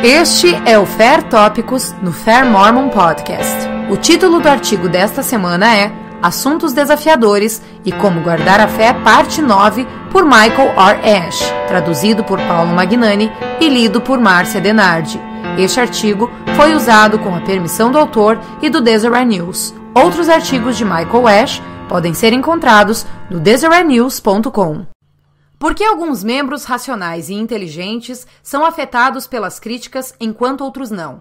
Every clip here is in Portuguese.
Este é o Fair Tópicos no Fair Mormon Podcast. O título do artigo desta semana é Assuntos Desafiadores e Como Guardar a Fé, parte 9, por Michael R. Ash, traduzido por Paulo Magnani e lido por Márcia Denardi. Este artigo foi usado com a permissão do autor e do Deseret News. Outros artigos de Michael Ash podem ser encontrados no DeseretNews.com. Por que alguns membros racionais e inteligentes são afetados pelas críticas enquanto outros não?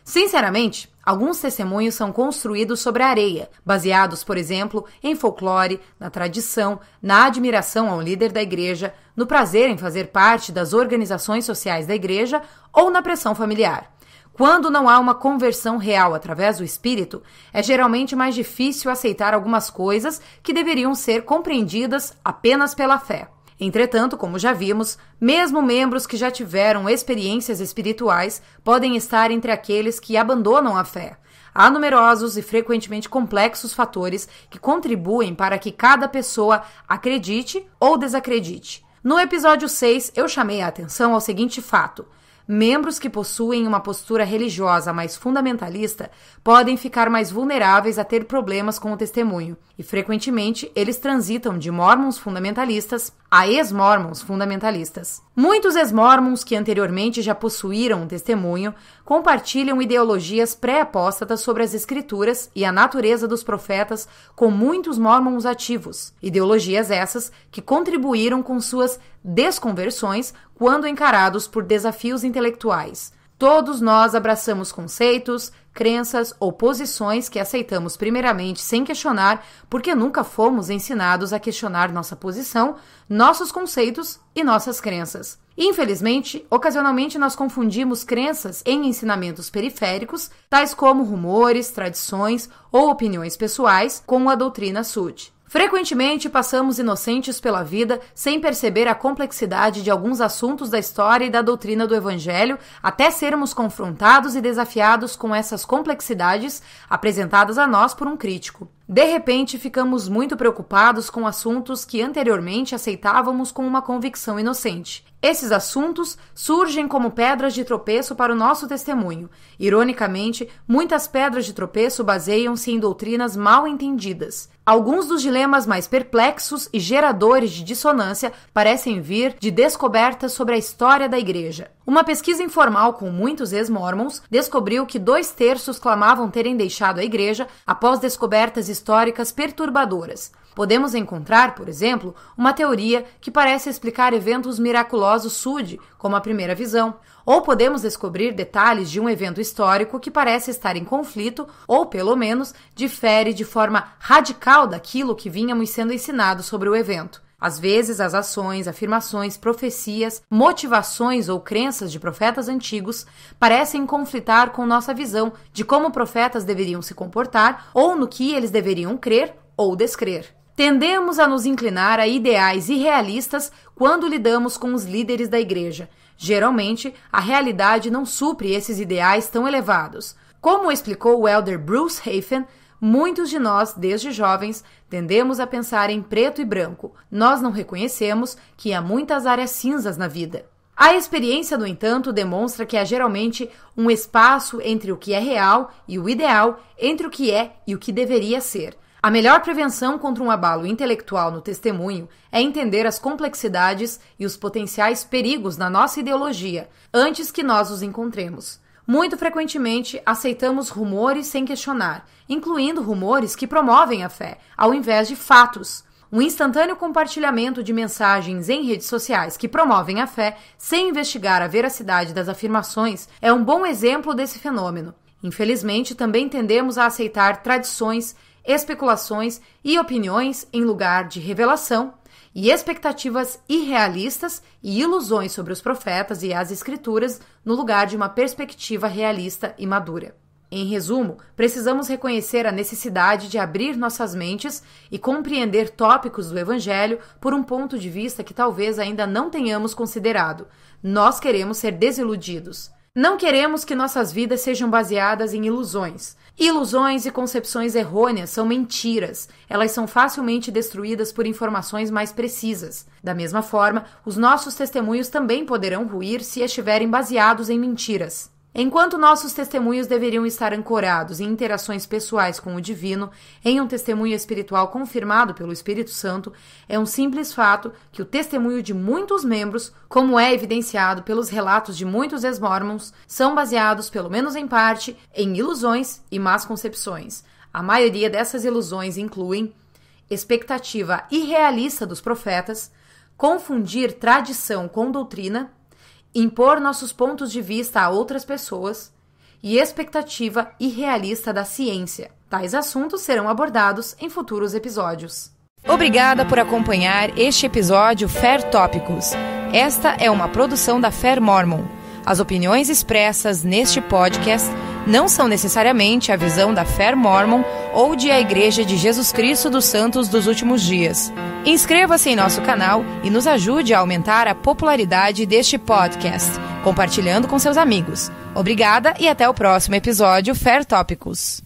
Sinceramente, alguns testemunhos são construídos sobre a areia, baseados, por exemplo, em folclore, na tradição, na admiração ao líder da igreja, no prazer em fazer parte das organizações sociais da igreja ou na pressão familiar. Quando não há uma conversão real através do Espírito, é geralmente mais difícil aceitar algumas coisas que deveriam ser compreendidas apenas pela fé. Entretanto, como já vimos, mesmo membros que já tiveram experiências espirituais podem estar entre aqueles que abandonam a fé. Há numerosos e frequentemente complexos fatores que contribuem para que cada pessoa acredite ou desacredite. No episódio 6, eu chamei a atenção ao seguinte fato. Membros que possuem uma postura religiosa mais fundamentalista podem ficar mais vulneráveis a ter problemas com o testemunho, e frequentemente eles transitam de mormons fundamentalistas a ex-mormons fundamentalistas. Muitos ex-mormons que anteriormente já possuíram um testemunho compartilham ideologias pré-apóstatas sobre as escrituras e a natureza dos profetas com muitos mormons ativos, ideologias essas que contribuíram com suas desconversões quando encarados por desafios intelectuais. Todos nós abraçamos conceitos, crenças ou posições que aceitamos primeiramente sem questionar, porque nunca fomos ensinados a questionar nossa posição, nossos conceitos e nossas crenças. Infelizmente, ocasionalmente nós confundimos crenças em ensinamentos periféricos, tais como rumores, tradições ou opiniões pessoais, com a doutrina Sud. Frequentemente passamos inocentes pela vida sem perceber a complexidade de alguns assuntos da história e da doutrina do Evangelho, até sermos confrontados e desafiados com essas complexidades apresentadas a nós por um crítico. De repente, ficamos muito preocupados com assuntos que anteriormente aceitávamos com uma convicção inocente. Esses assuntos surgem como pedras de tropeço para o nosso testemunho. Ironicamente, muitas pedras de tropeço baseiam-se em doutrinas mal entendidas. Alguns dos dilemas mais perplexos e geradores de dissonância parecem vir de descobertas sobre a história da igreja. Uma pesquisa informal com muitos ex-mormons descobriu que 2/3 clamavam terem deixado a igreja após descobertas históricas perturbadoras. Podemos encontrar, por exemplo, uma teoria que parece explicar eventos miraculosos Sud, como a primeira visão, ou podemos descobrir detalhes de um evento histórico que parece estar em conflito ou, pelo menos, difere de forma radical daquilo que vínhamos sendo ensinados sobre o evento. Às vezes, as ações, afirmações, profecias, motivações ou crenças de profetas antigos parecem conflitar com nossa visão de como profetas deveriam se comportar ou no que eles deveriam crer ou descrer. Tendemos a nos inclinar a ideais irrealistas quando lidamos com os líderes da igreja. Geralmente, a realidade não supre esses ideais tão elevados. Como explicou o elder Bruce Hafen, muitos de nós, desde jovens, tendemos a pensar em preto e branco. Nós não reconhecemos que há muitas áreas cinzas na vida. A experiência, no entanto, demonstra que há geralmente um espaço entre o que é real e o ideal, entre o que é e o que deveria ser. A melhor prevenção contra um abalo intelectual no testemunho é entender as complexidades e os potenciais perigos na nossa ideologia, antes que nós os encontremos. Muito frequentemente, aceitamos rumores sem questionar, incluindo rumores que promovem a fé, ao invés de fatos. Um instantâneo compartilhamento de mensagens em redes sociais que promovem a fé, sem investigar a veracidade das afirmações, é um bom exemplo desse fenômeno. Infelizmente, também tendemos a aceitar tradições, especulações e opiniões em lugar de revelação e expectativas irrealistas e ilusões sobre os profetas e as escrituras no lugar de uma perspectiva realista e madura. Em resumo, precisamos reconhecer a necessidade de abrir nossas mentes e compreender tópicos do Evangelho por um ponto de vista que talvez ainda não tenhamos considerado. Nós queremos ser desiludidos. Não queremos que nossas vidas sejam baseadas em ilusões. Ilusões e concepções errôneas são mentiras. Elas são facilmente destruídas por informações mais precisas. Da mesma forma, os nossos testemunhos também poderão ruir se estiverem baseados em mentiras. Enquanto nossos testemunhos deveriam estar ancorados em interações pessoais com o divino, em um testemunho espiritual confirmado pelo Espírito Santo, é um simples fato que o testemunho de muitos membros, como é evidenciado pelos relatos de muitos ex-mormons, são baseados, pelo menos em parte, em ilusões e más concepções. A maioria dessas ilusões incluem expectativa irrealista dos profetas, confundir tradição com doutrina, impor nossos pontos de vista a outras pessoas e expectativa irrealista da ciência. Tais assuntos serão abordados em futuros episódios. Obrigada por acompanhar este episódio Fair Tópicos. Esta é uma produção da Fair Mormon. As opiniões expressas neste podcast não são necessariamente a visão da Fair Mormon ou de a Igreja de Jesus Cristo dos Santos dos Últimos Dias. Inscreva-se em nosso canal e nos ajude a aumentar a popularidade deste podcast, compartilhando com seus amigos. Obrigada e até o próximo episódio Fair Tópicos.